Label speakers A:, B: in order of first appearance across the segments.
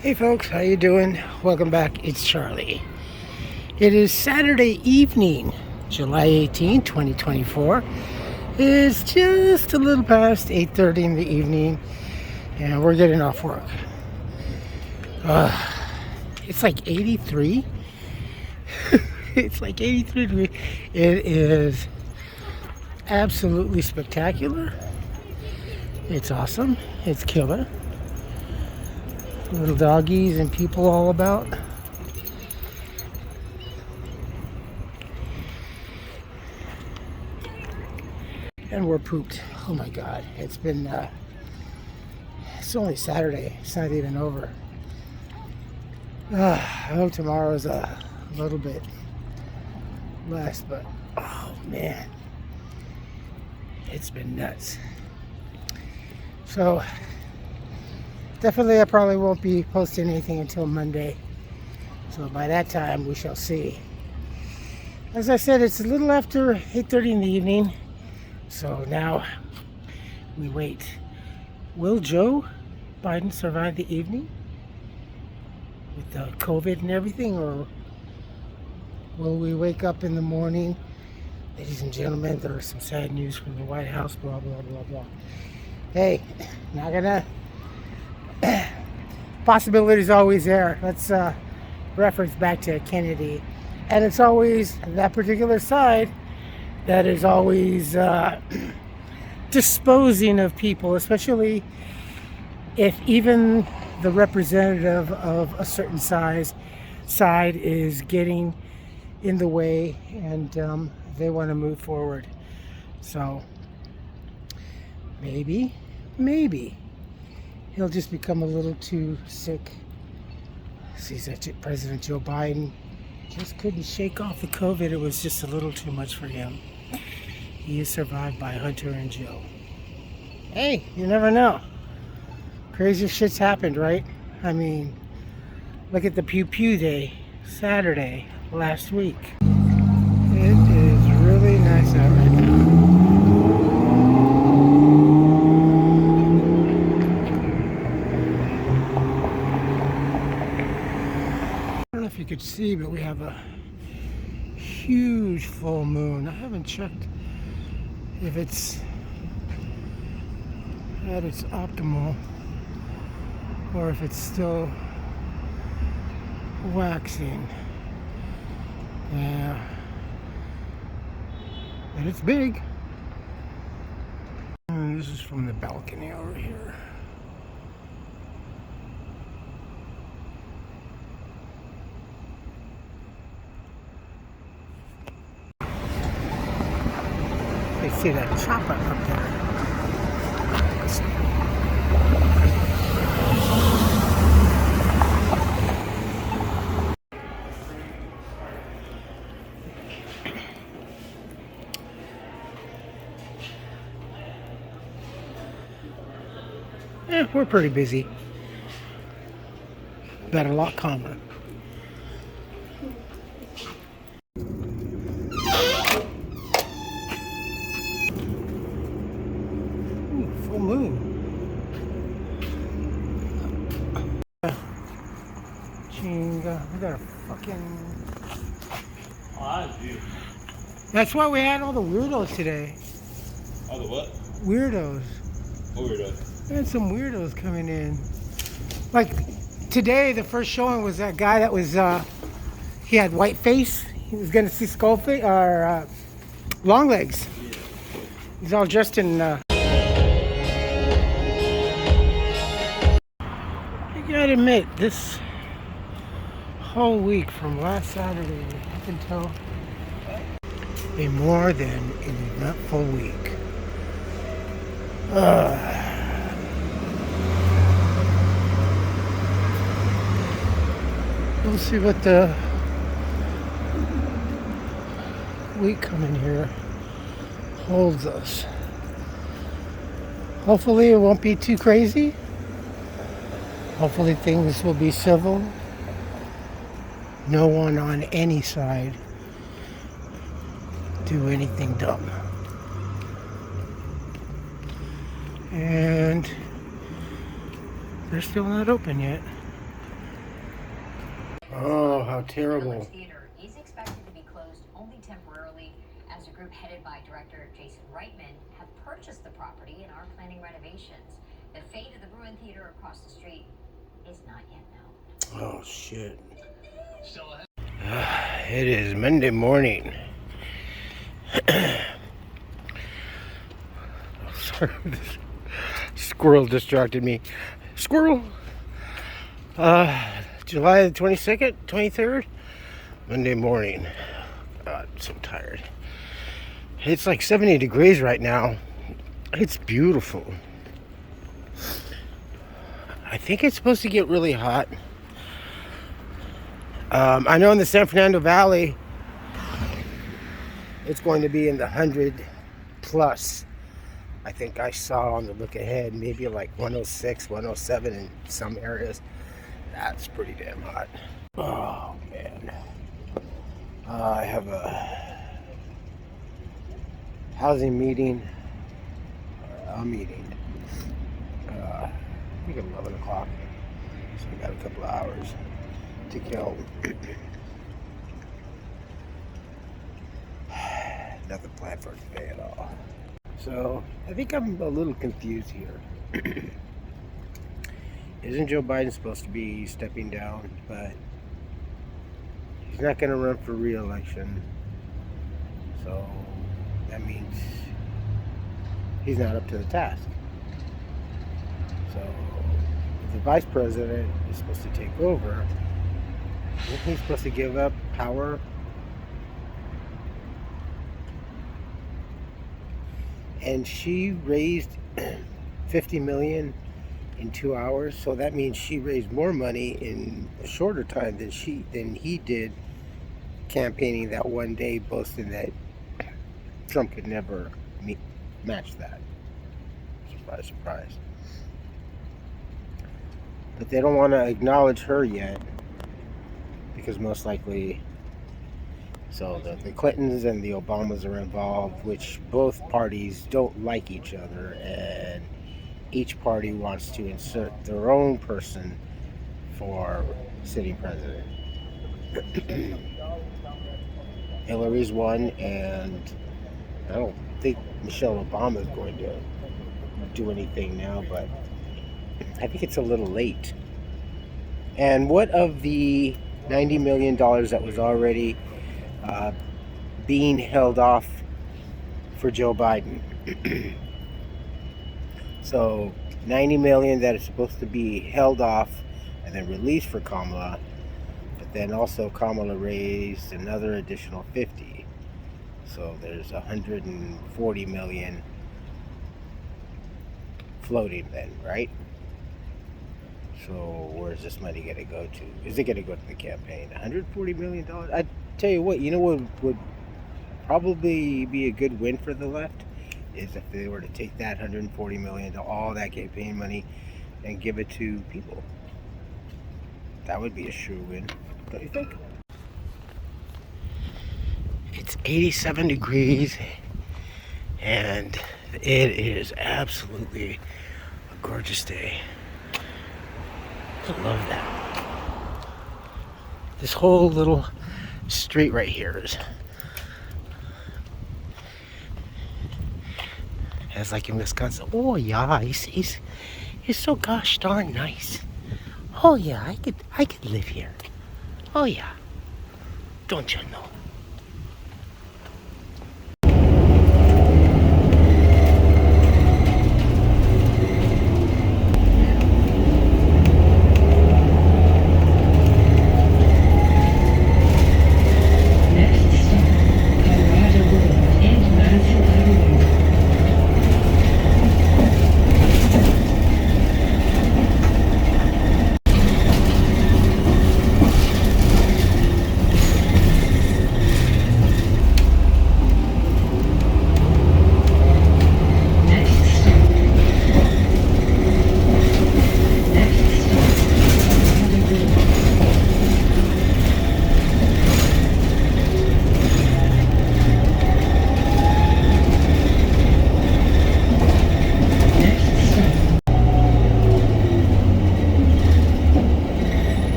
A: Hey folks, how you doing? Welcome back. It's Charlie. It is Saturday evening, July 18, 2024. It's just a little past 8:30 in the evening, and we're getting off work. It's like 83. It's like 83 degrees. It is absolutely spectacular. It's awesome. It's killer. Little doggies and people all about. And we're pooped. Oh my god. It's only Saturday. It's not even over. I hope tomorrow's a little bit less, but oh man. It's been nuts. So definitely I probably won't be posting anything until Monday. So by that time we shall see. As I said, it's a little after 8:30 in the evening. So now we wait. Will Joe Biden survive the evening with the COVID and everything, or will we wake up in the morning? Ladies and gentlemen, there is some sad news from the White House, blah, blah, blah, blah. Hey, not gonna... Possibility's always there. Let's reference back to Kennedy. And it's always that particular side that is always disposing of people, especially if even the representative of a certain side is getting in the way, and they want to move forward. So maybe he'll just become a little too sick. Sees that President Joe Biden just couldn't shake off the COVID. It was just a little too much for him. He is survived by Hunter and Joe. Hey, you never know. Crazy shit's happened, right? I mean, look at the Pew Pew Day, Saturday, last week. It is really nice out right now. I don't know if you could see, but we have a huge full moon. I haven't checked if it's at its optimal or if it's still waxing. Yeah, and it's big. And this is from the balcony over here. I see that chopper up there. We're pretty busy, but a lot calmer. Full moon. Chinga. We got a fucking...
B: Oh, that's beautiful.
A: That's why we had all the weirdos today.
B: Oh, the what?
A: Weirdos.
B: What weirdo?
A: We had some weirdos coming in. Like today, the first showing was that guy that was, he had white face. He was gonna see skull face, or long legs. He's all dressed in... I gotta admit, this whole week from last Saturday up until a more than an eventful week. We'll see what the week coming here holds us. Hopefully it won't be too crazy. Hopefully things will be civil. No one on any side do anything dumb. And they're still not open yet. Oh, how terrible.
C: Village Theater is expected to be closed only temporarily, as a group headed by director Jason Reitman have purchased the property and are planning renovations. The fate of the Bruin Theater across the street is not yet known.
A: Oh, shit. It is Monday morning. Sorry, this squirrel distracted me. Squirrel! July the 22nd, 23rd, Monday morning. God, I'm so tired. It's like 70 degrees right now. It's beautiful. I think it's supposed to get really hot. I know in the San Fernando Valley, it's going to be in the 100 plus. I think I saw on the look ahead, maybe like 106, 107 in some areas. That's pretty damn hot. Oh, man. I have a housing meeting. A meeting. I think at 11 o'clock. So I got a couple of hours to kill. Nothing planned for today at all. So I think I'm a little confused here. Isn't Joe Biden supposed to be stepping down? But he's not going to run for re-election. So that means he's not up to the task. So if the vice president is supposed to take over, isn't he supposed to give up power? And she raised $50 million in 2 hours, so that means she raised more money in a shorter time than he did campaigning that one day, boasting that Trump could never match that. Surprise, surprise. But they don't want to acknowledge her yet, because most likely, so the Clintons and the Obamas are involved, which both parties don't like each other, and each party wants to insert their own person for sitting president. Hillary's won, and I don't think Michelle Obama is going to do anything now, but I think it's a little late. And what of the $90 million that was already being held off for Joe Biden? So $90 million that is supposed to be held off and then released for Kamala, but then also Kamala raised another additional 50. So there's 140 million floating then, right? So where's this money going to go to? Is it going to go to the campaign? $140 million? I tell you what, what would probably be a good win for the left is if they were to take that $140 million, all that campaign money, and give it to people. That would be a sure win, don't you think? It's 87 degrees, and it is absolutely a gorgeous day. I love that. This whole little street right here is, as like in Wisconsin. Oh yeah, he's so gosh darn nice. Oh yeah, I could live here. Oh yeah, don't you know?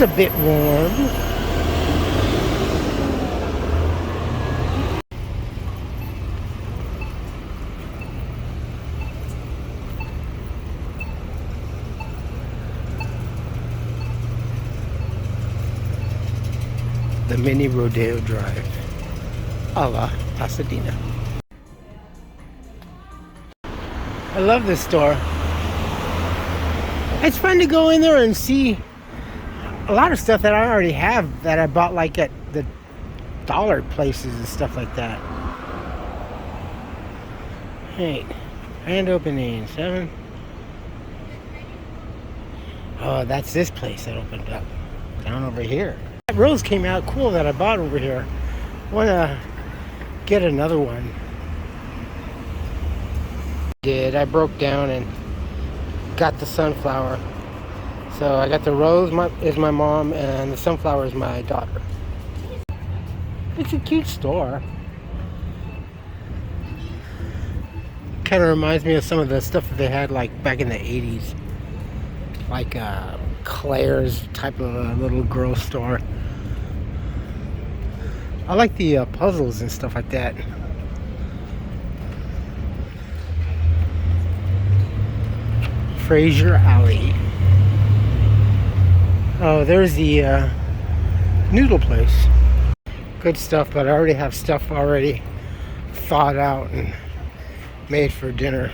A: It's a bit warm. The mini Rodeo Drive, a la Pasadena. I love this store. It's fun to go in there and see a lot of stuff that I already have that I bought like at the dollar places and stuff like that. Hey, grand opening, 7. Oh, that's this place that opened up down over here. That rose came out cool that I bought over here. Wanna get another one. I broke down and got the sunflower. So I got the rose is my mom and the sunflower is my daughter. It's a cute store. Kind of reminds me of some of the stuff that they had like back in the 80s. Like Claire's type of a little girl store. I like the puzzles and stuff like that. Fraser Alley. Oh, there's the noodle place. Good stuff, but I already have stuff already thawed out and made for dinner.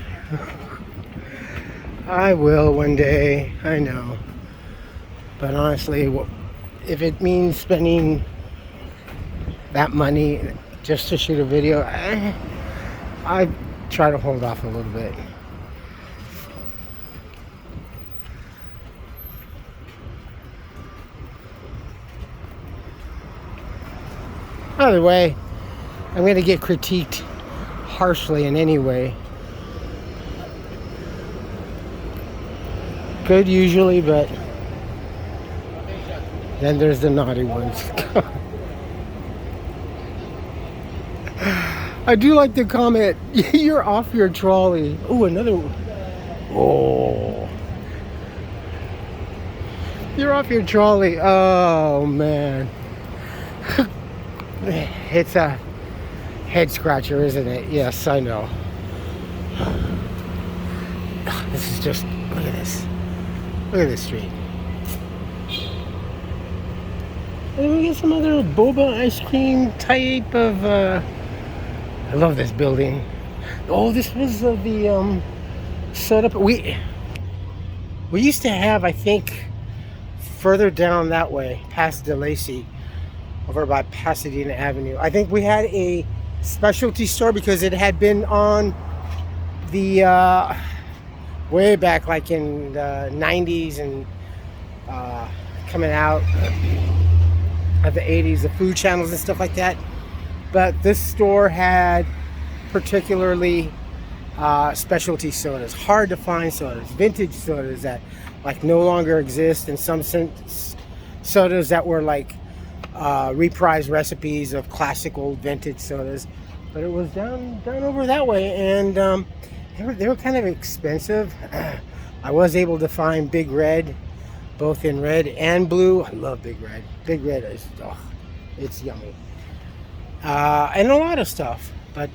A: I will one day, I know. But honestly, if it means spending that money just to shoot a video, I try to hold off a little bit. Either way, I'm going to get critiqued harshly in any way. Good usually, but then there's the naughty ones. I do like the comment, you're off your trolley. Oh, another one. Oh. You're off your trolley. Oh, man. It's a head scratcher, isn't it? Yes, I know. This is just, look at this. Look at this street. And we get some other boba ice cream type of, I love this building. Oh, this was the setup. We used to have, I think, further down that way, past DeLacy, over by Pasadena Avenue. I think we had a specialty store because it had been on the way back like in the 90s and coming out of the 80s, the food channels and stuff like that. But this store had particularly specialty sodas, hard to find sodas, vintage sodas that like no longer exist, and some sodas that were like reprised recipes of classic old vintage sodas. But it was down over that way, and they were kind of expensive. I was able to find Big Red, both in red and blue. I love Big Red. Big Red is, oh, it's yummy. And a lot of stuff. But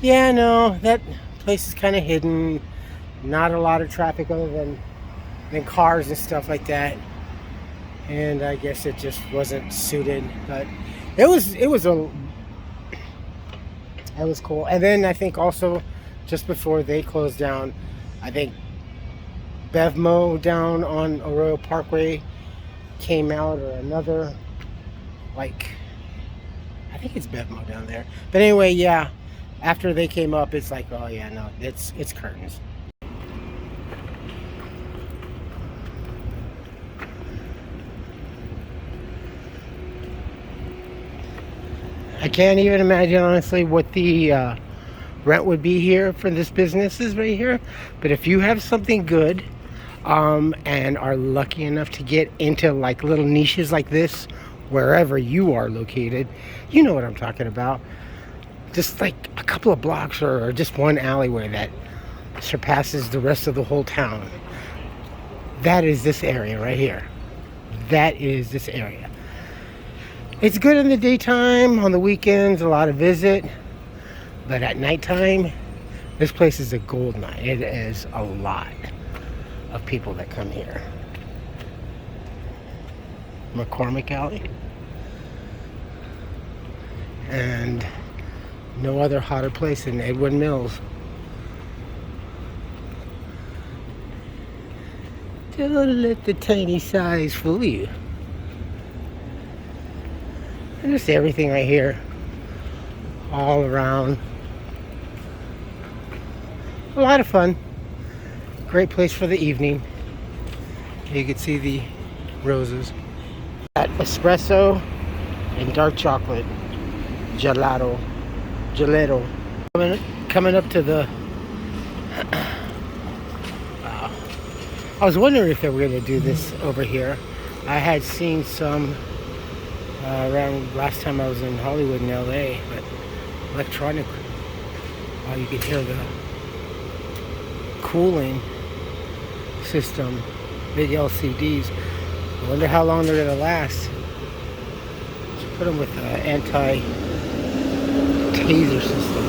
A: yeah, no, that place is kind of hidden. Not a lot of traffic other than cars and stuff like that. And I guess it just wasn't suited, but it was cool. And then I think also just before they closed down, I think Bevmo down on Arroyo Parkway came out, or another, like, I think it's Bevmo down there. But anyway, yeah, after they came up, it's like, oh yeah, no, it's curtains. I can't even imagine, honestly, what the rent would be here for this business is right here. But if you have something good and are lucky enough to get into like little niches like this, wherever you are located, you know what I'm talking about. Just like a couple of blocks or just one alleyway that surpasses the rest of the whole town. That is this area right here. that is this area. It's good in the daytime, on the weekends, a lot of visit. But at nighttime, this place is a gold mine. It is a lot of people that come here. McCormick Alley. And no other hotter place than Edwin Mills. Don't let the tiny size fool you. And just everything right here. All around. A lot of fun. Great place for the evening. You can see the roses. At espresso and dark chocolate. Gelato. Coming up to the... Wow. I was wondering if they were going to do this over here. I had seen some around last time I was in Hollywood in LA, but electronic. Oh, you could hear the cooling system, big LCDs. I wonder how long they're going to last. Should put them with an anti-taser system.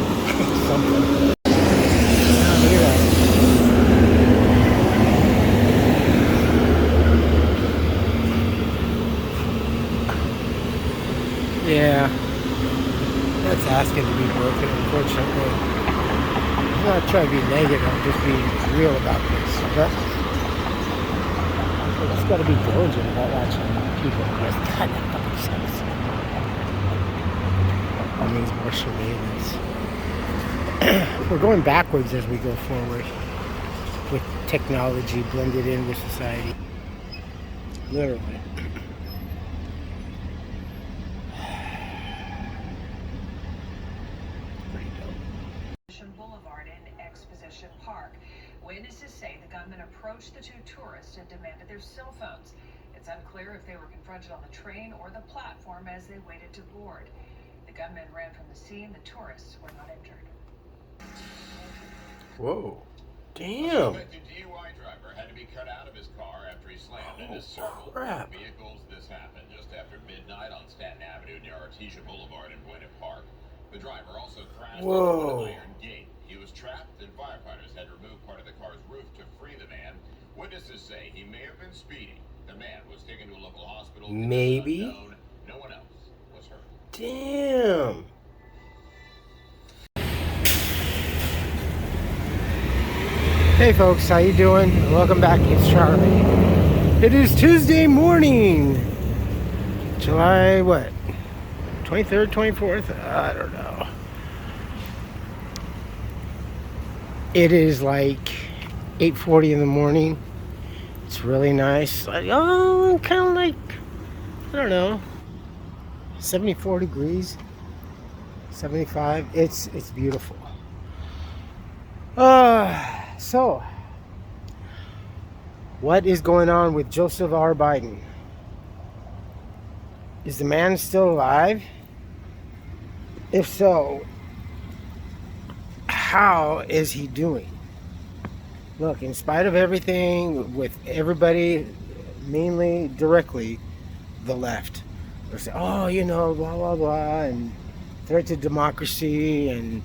A: Something. Oh, look at that. Yeah, that's asking to be broken, unfortunately. I'm not trying to be negative, I'm just being real about this. But you just got to be diligent about watching people. God, that fucking sucks. That means more surveillance. We're going backwards as we go forward with technology blended in with society. Literally.
D: Boulevard in Exposition Park. Witnesses say the gunman approached the two tourists and demanded their cell phones. It's unclear if they were confronted on the train or the platform as they waited to board. The gunman ran from the scene. The tourists were not injured.
A: Whoa. Damn.
E: A DUI driver had to be cut out of his car after he slammed into several vehicles. This happened just after midnight on Staten Avenue near Artesia Boulevard in Buena Park. The driver also crashed into an iron gate. He was trapped, and firefighters had to remove part of the car's roof to free the man. Witnesses say he may have been speeding. The man was taken to a local hospital.
A: Maybe.
E: No one else was hurt.
A: Damn. Hey folks, how you doing? Welcome back. It's Charlie. It is Tuesday morning. July what? 23rd, 24th? I don't know. It is like 8:40 in the morning. It's really nice. Like, oh, kind of like, I don't know, 74 degrees, 75. It's beautiful. So, what is going on with Joseph R. Biden? Is the man still alive? If so, how is he doing? Look, in spite of everything, with everybody, mainly directly the left, they're saying, oh, you know, blah, blah, blah, and threat to democracy and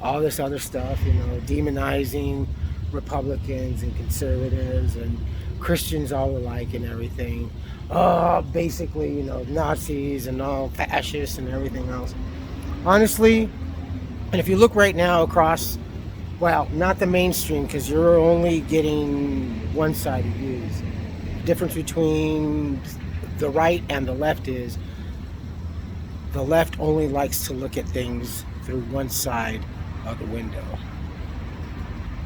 A: all this other stuff, you know, demonizing Republicans and conservatives and Christians all alike and everything. Oh, basically, you know, Nazis and all fascists and everything else. Honestly, and if you look right now across, well, not the mainstream, because you're only getting one-sided views. The difference between the right and the left is the left only likes to look at things through one side of the window.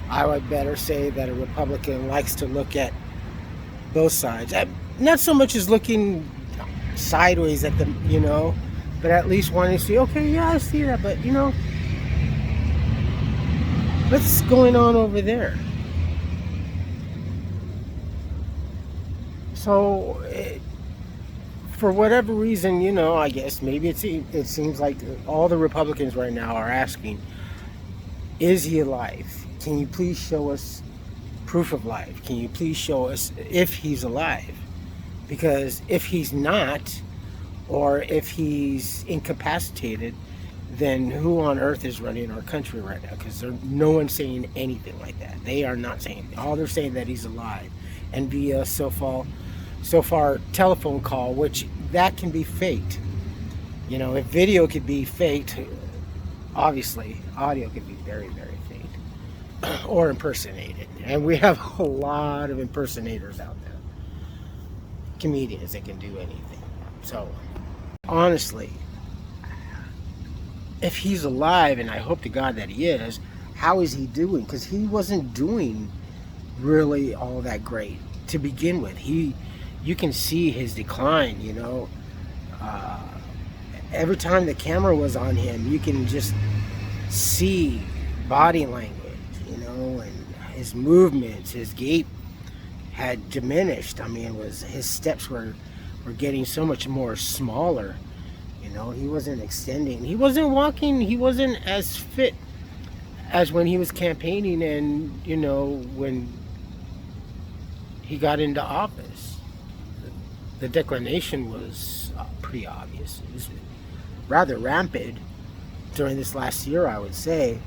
A: I would better say that a Republican likes to look at both sides. Not so much as looking sideways at them, you know, but at least wanting to see, okay, yeah, I see that, but, you know, what's going on over there? So, for whatever reason, you know, I guess maybe it seems like all the Republicans right now are asking, is he alive? Can you please show us proof of life? Can you please show us if he's alive? Because if he's not, or if he's incapacitated, then who on earth is running our country right now? Because no one's saying anything like that. They are not saying anything. All they're saying that he's alive, and via so far telephone call, which that can be faked. You know, if video could be faked, obviously audio could be very, very faked or impersonated. And we have a lot of impersonators out there, comedians that can do anything. So honestly, if he's alive, and I hope to God that he is, how is he doing? Because he wasn't doing really all that great to begin with. You can see his decline, you know. Every time the camera was on him, you can just see body language, you know, and his movements, his gait had diminished. I mean, his steps were getting so much more smaller. You know, he wasn't extending. He wasn't walking. He wasn't as fit as when he was campaigning and, you know, when he got into office. The declination was pretty obvious. It was rather rampant during this last year, I would say.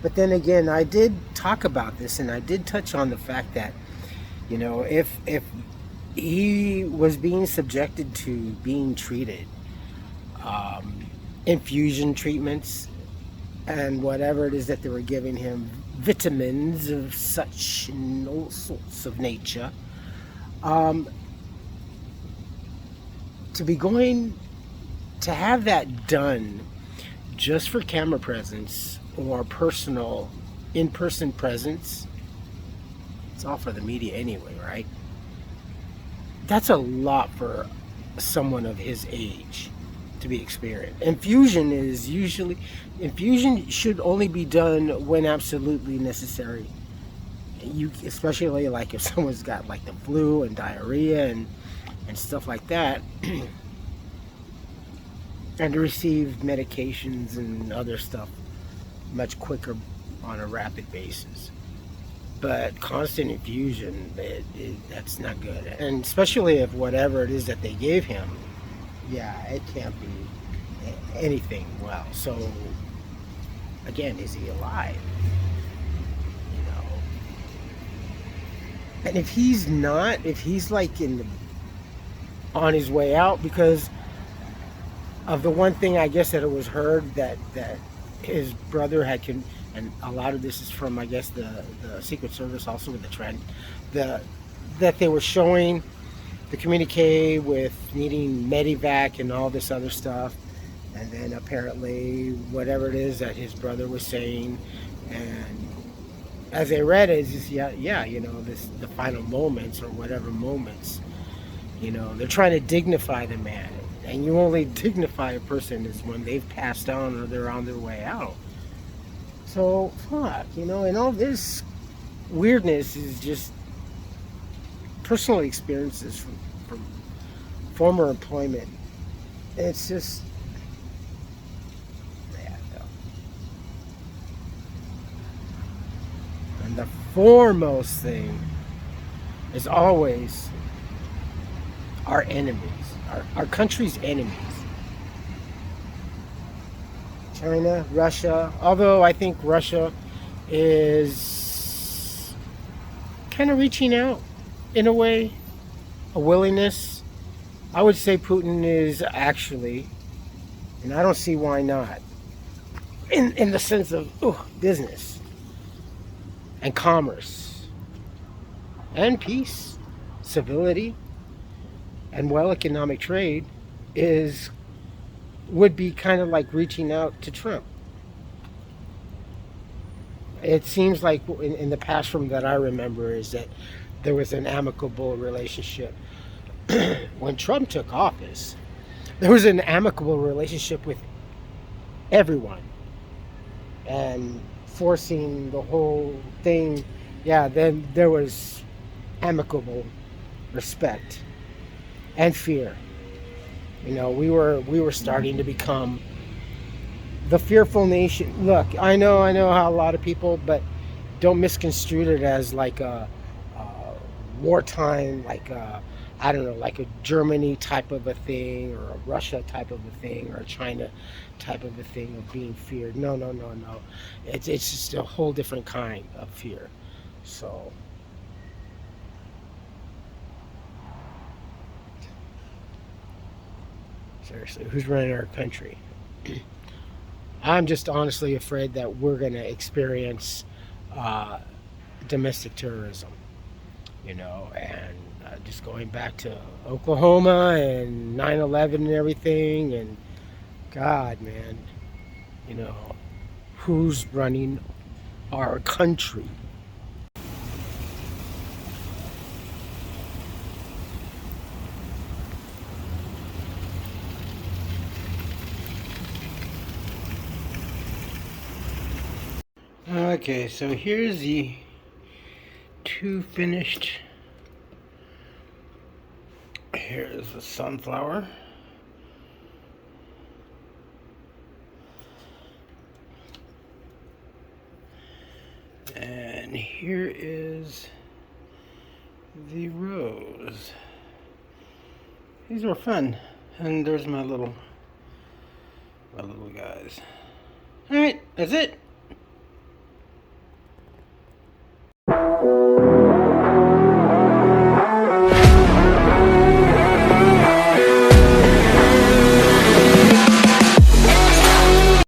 A: But then again, I did talk about this, and I did touch on the fact that, you know, if he was being subjected to being treated, infusion treatments and whatever it is that they were giving him, vitamins of such and all sorts of nature, to be going to have that done just for camera presence or personal in-person presence, it's all for the media anyway, right? That's a lot for someone of his age to be experienced. Infusion should only be done when absolutely necessary. Especially like if someone's got like the flu and diarrhea and stuff like that, and to receive medications and other stuff much quicker on a rapid basis. But constant infusion, that's not good. And especially if whatever it is that they gave him, yeah, it can't be anything well. So again, is he alive? You know, and if he's not, if he's like on his way out, because of the one thing I guess that it was heard that his brother had and a lot of this is from, I guess, the Secret Service also with the trend, that they were showing the communique with needing medevac and all this other stuff, and then apparently whatever it is that his brother was saying, and as I read it, it's just, yeah, you know, the final moments or whatever moments, you know, they're trying to dignify the man, and you only dignify a person is when they've passed on or they're on their way out. So fuck, you know, and all this weirdness is just personal experiences from former employment. It's just, yeah, no. And the foremost thing is always our enemies, our country's enemies. China, Russia, although I think Russia is kind of reaching out in a way, a willingness. I would say Putin is actually, and I don't see why not, in the sense of business and commerce and peace, civility, and well economic trade would be kind of like reaching out to Trump. It seems like in the past, from that I remember, is that there was an amicable relationship. When Trump took office, there was an amicable relationship with everyone, and forcing the whole thing, yeah, then there was amicable respect and fear. You know, we were starting to become the fearful nation. Look, I know how a lot of people, but don't misconstrue it as like a wartime, like I don't know, like a Germany type of a thing, or a Russia type of a thing, or a China type of a thing of being feared. No, no, no, no. It's just a whole different kind of fear. So seriously, who's running our country? I'm just honestly afraid that we're going to experience domestic terrorism, you know, and just going back to Oklahoma and 9/11 and everything, and God, man, you know, who's running our country? Okay, so here's the two finished. Here's the sunflower. And here is the rose. These were fun. And there's my little guys. Alright, that's it.